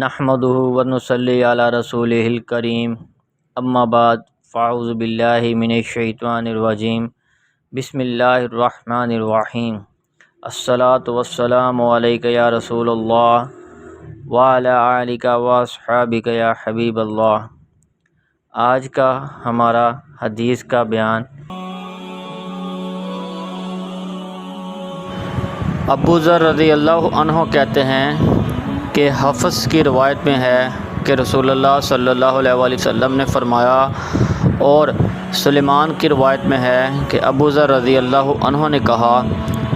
نحمدہ ونصلی علی رسولہ الکریم اما بعد فاعوذ باللہ من الشیطان الرجیم بسم اللہ الرحمن الرحیم الصلاۃ والسلام علیک یا رسول اللہ وعلی آلک واصحابک یا حبیب اللہ۔ آج کا ہمارا حدیث کا بیان ابو ذر رضی اللہ عنہ کہتے ہیں کہ حفص کی روایت میں ہے کہ رسول اللہ صلی اللہ علیہ وآلہ وسلم نے فرمایا، اور سلیمان کی روایت میں ہے کہ ابو ذر رضی اللہ عنہ نے کہا،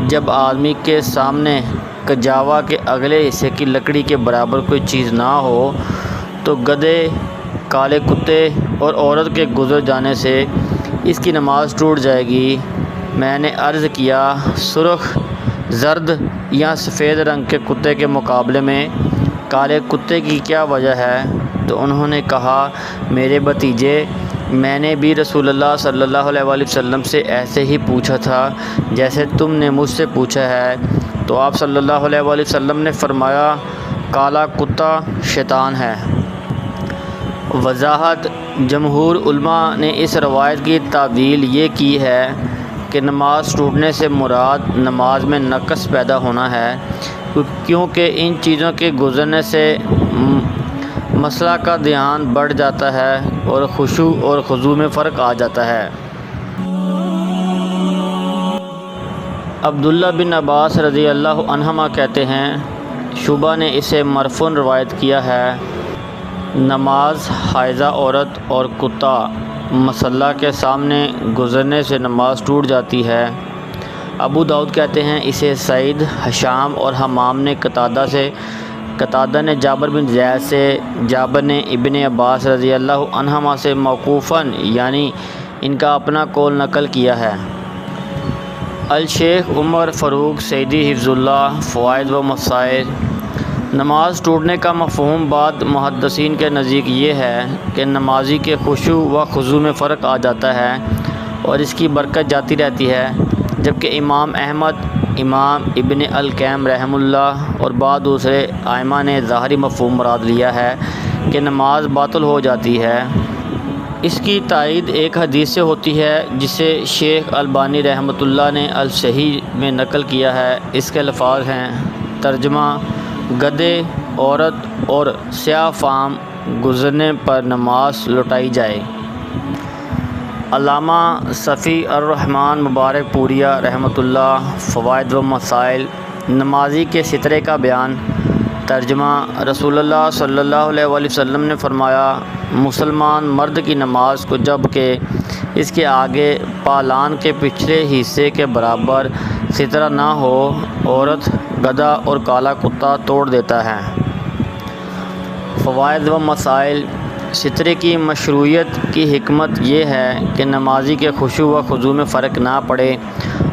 جب آدمی کے سامنے کجاوا کے اگلے حصے کی لکڑی کے برابر کوئی چیز نہ ہو تو گدھے، کالے کتے اور عورت کے گزر جانے سے اس کی نماز ٹوٹ جائے گی۔ میں نے عرض کیا، سرخ، زرد یا سفید رنگ کے کتے کے مقابلے میں کالے کتے کی کیا وجہ ہے؟ تو انہوں نے کہا، میرے بھتیجے، میں نے بھی رسول اللہ صلی اللہ علیہ وآلہ وسلم سے ایسے ہی پوچھا تھا جیسے تم نے مجھ سے پوچھا ہے۔ تو آپ صلی اللہ علیہ وآلہ وسلم نے فرمایا، کالا کتا شیطان ہے۔ وضاحت: جمہور علماء نے اس روایت کی تعویل یہ کی ہے کہ نماز ٹوٹنے سے مراد نماز میں نقص پیدا ہونا ہے، کیونکہ ان چیزوں کے گزرنے سے مسئلہ کا دھیان بڑھ جاتا ہے اور خشوع اور خضوع میں فرق آ جاتا ہے۔ عبداللہ بن عباس رضی اللہ عنہما کہتے ہیں، شعبہ نے اسے مرفوع روایت کیا ہے، نماز حائضہ عورت اور کتا مصلی کے سامنے گزرنے سے نماز ٹوٹ جاتی ہے۔ ابو داؤد کہتے ہیں، اسے سعید، ہشام اور حمام نے قتادہ نے جابر بن زید سے، جابر نے ابن عباس رضی اللہ عنہما سے موقوفاً یعنی ان کا اپنا قول نقل کیا ہے۔ الشیخ عمر فاروق سعدی حفظ اللہ، فوائد و مسائل۔ نماز ٹوٹنے کا مفہوم بعض محدثین کے نزدیک یہ ہے کہ نمازی کے خشوع و خضوع میں فرق آ جاتا ہے اور اس کی برکت جاتی رہتی ہے، جبکہ امام احمد، امام ابن القیم رحمہ اللہ اور بعض دوسرے ائمہ نے ظاہری مفہوم مراد لیا ہے کہ نماز باطل ہو جاتی ہے۔ اس کی تائید ایک حدیث سے ہوتی ہے جسے شیخ البانی رحمۃ اللہ نے الصحیح میں نقل کیا ہے۔ اس کے الفاظ ہیں، ترجمہ: گدھے، عورت اور سیاہ فام گزرنے پر نماز لوٹائی جائے۔ علامہ صفی الرحمن مبارک پوریہ رحمۃ اللہ، فوائد و مسائل۔ نمازی کے سترے کا بیان۔ ترجمہ: رسول اللہ صلی اللہ علیہ وآلہ وسلم نے فرمایا، مسلمان مرد کی نماز کو جب کہ اس کے آگے پالان کے پچھلے حصے کے برابر سترہ نہ ہو، عورت، گدھا اور کالا کتا توڑ دیتا ہے۔ فوائد و مسائل۔ سترے کی مشروعیت کی حکمت یہ ہے کہ نمازی کے خشوع و خضوع میں فرق نہ پڑے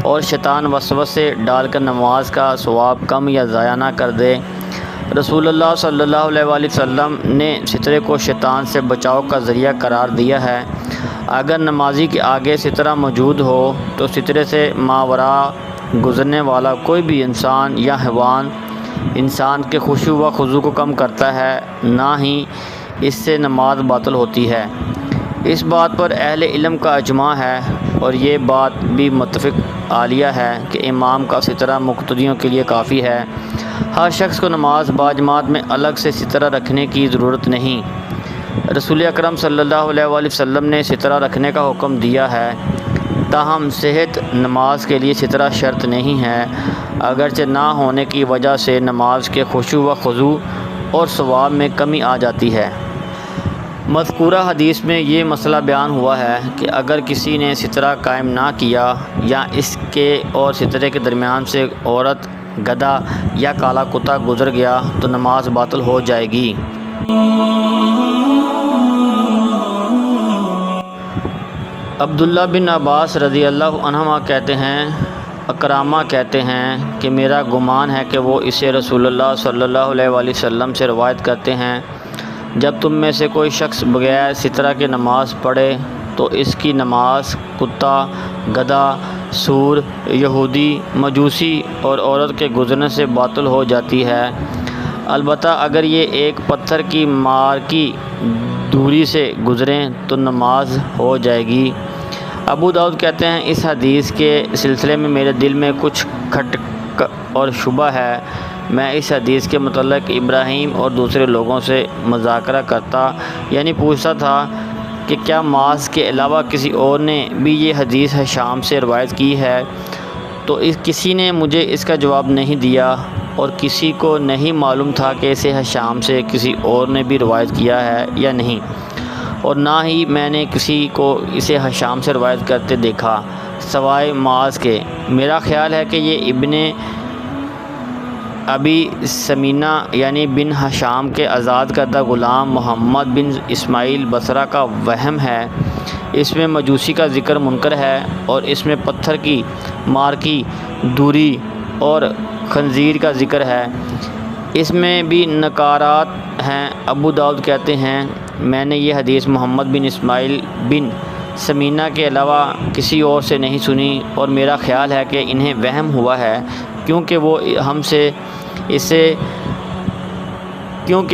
اور شیطان وسوسے ڈال کر نماز کا ثواب کم یا ضائع نہ کر دے۔ رسول اللہ صلی اللہ علیہ وآلہ وسلم نے سترے کو شیطان سے بچاؤ کا ذریعہ قرار دیا ہے۔ اگر نمازی کے آگے سترہ موجود ہو تو سترے سے ماوراء گزرنے والا کوئی بھی انسان یا حیوان انسان کے خشوع و خضوع کو کم کرتا ہے، نہ ہی اس سے نماز باطل ہوتی ہے۔ اس بات پر اہل علم کا اجماع ہے اور یہ بات بھی متفق عالیہ ہے کہ امام کا سترہ مقتدیوں کے لیے کافی ہے۔ ہر شخص کو نماز باجماعت میں الگ سے سترہ رکھنے کی ضرورت نہیں۔ رسول اکرم صلی اللہ علیہ وآلہ وسلم نے سترہ رکھنے کا حکم دیا ہے، تاہم صحت نماز کے لیے سترہ شرط نہیں ہے، اگرچہ نہ ہونے کی وجہ سے نماز کے خشوع و خضوع اور ثواب میں کمی آ جاتی ہے۔ مذکورہ حدیث میں یہ مسئلہ بیان ہوا ہے کہ اگر کسی نے سترہ قائم نہ کیا یا اس کے اور سترے کے درمیان سے عورت، گدھا یا کالا کتا گزر گیا تو نماز باطل ہو جائے گی۔ عبداللہ بن عباس رضی اللہ عنہما کہتے ہیں، اکرامہ کہتے ہیں کہ میرا گمان ہے کہ وہ اسے رسول اللہ صلی اللہ علیہ وآلہ وسلم سے روایت کرتے ہیں، جب تم میں سے کوئی شخص بغیر سترہ کے نماز پڑھے تو اس کی نماز کتا، گدھا، سور، یہودی، مجوسی اور عورت کے گزرنے سے باطل ہو جاتی ہے۔ البتہ اگر یہ ایک پتھر کی مار کی دوری سے گزریں تو نماز ہو جائے گی۔ ابو داؤد کہتے ہیں اس حدیث کے سلسلے میں میرے دل میں کچھ کھٹک اور شبہ ہے۔ میں اس حدیث کے متعلق ابراہیم اور دوسرے لوگوں سے مذاکرہ کرتا یعنی پوچھتا تھا کہ کیا معاذ کے علاوہ کسی اور نے بھی یہ حدیث ہشام سے روایت کی ہے، تو کسی نے مجھے اس کا جواب نہیں دیا اور کسی کو نہیں معلوم تھا کہ اسے ہشام سے کسی اور نے بھی روایت کیا ہے یا نہیں، اور نہ ہی میں نے کسی کو اسے ہشام سے روایت کرتے دیکھا سوائے معاذ کے۔ میرا خیال ہے کہ یہ ابن ابی سمینہ یعنی بن ہشام کے آزاد کردہ غلام محمد بن اسماعیل بصرہ کا وہم ہے۔ اس میں مجوسی کا ذکر منکر ہے اور اس میں پتھر کی مار کی دوری اور خنزیر کا ذکر ہے، اس میں بھی نکارات ہیں۔ ابو داؤد کہتے ہیں میں نے یہ حدیث محمد بن اسماعیل بن سمینہ کے علاوہ کسی اور سے نہیں سنی، اور میرا خیال ہے کہ انہیں وہم ہوا ہے کیونکہ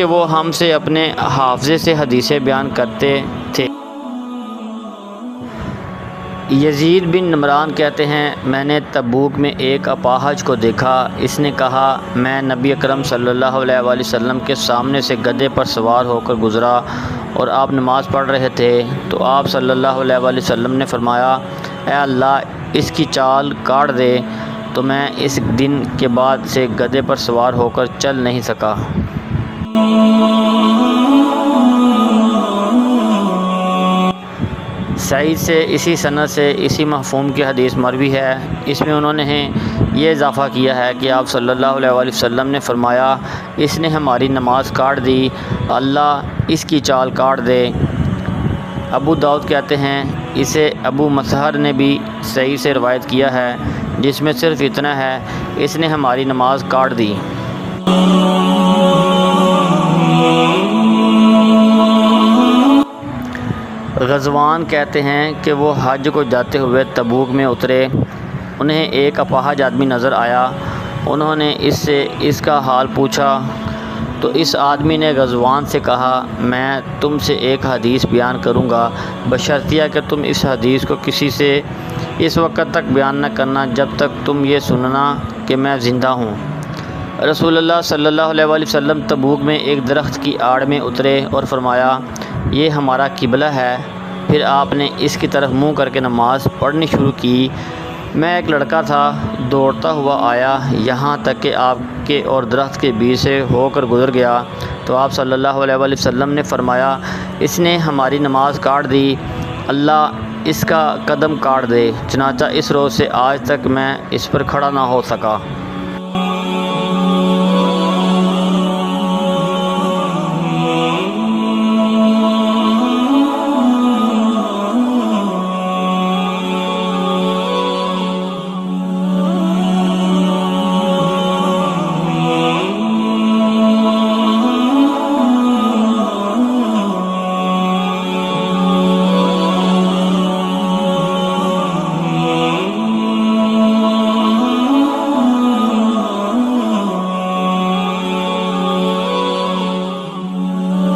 وہ ہم سے اپنے حافظے سے حدیثیں بیان کرتے تھے۔ یزید بن نمران کہتے ہیں میں نے تبوک میں ایک اپاہج کو دیکھا، اس نے کہا میں نبی اکرم صلی اللہ علیہ وآلہ وسلم کے سامنے سے گدھے پر سوار ہو کر گزرا اور آپ نماز پڑھ رہے تھے، تو آپ صلی اللہ علیہ وآلہ وسلم نے فرمایا اے اللہ اس کی چال کاٹ دے، تو میں اس دن کے بعد سے گدھے پر سوار ہو کر چل نہیں سکا۔ سعید سے اسی سند سے اسی مفہوم کی حدیث مروی ہے، اس میں انہوں نے یہ اضافہ کیا ہے کہ آپ صلی اللہ علیہ وآلہ وسلم نے فرمایا اس نے ہماری نماز کاٹ دی، اللہ اس کی چال کاٹ دے۔ ابو داؤد کہتے ہیں اسے ابو مسہر نے بھی صحیح سے روایت کیا ہے، جس میں صرف اتنا ہے اس نے ہماری نماز کاٹ دی۔ غزوان کہتے ہیں کہ وہ حج کو جاتے ہوئے تبوک میں اترے، انہیں ایک اپاہج آدمی نظر آیا، انہوں نے اس سے اس کا حال پوچھا تو اس آدمی نے غزوان سے کہا میں تم سے ایک حدیث بیان کروں گا بشرطیہ کہ تم اس حدیث کو کسی سے اس وقت تک بیان نہ کرنا جب تک تم یہ سننا کہ میں زندہ ہوں۔ رسول اللہ صلی اللہ علیہ وآلہ وسلم تبوک میں ایک درخت کی آڑ میں اترے اور فرمایا یہ ہمارا قبلہ ہے، پھر آپ نے اس کی طرف منہ کر کے نماز پڑھنی شروع کی۔ میں ایک لڑکا تھا، دوڑتا ہوا آیا یہاں تک کہ آپ کے اور درخت کے بیچ سے ہو کر گزر گیا، تو آپ صلی اللہ علیہ وآلہ وسلم نے فرمایا اس نے ہماری نماز کاٹ دی، اللہ اس کا قدم کاٹ دے، چنانچہ اس روز سے آج تک میں اس پر کھڑا نہ ہو سکا۔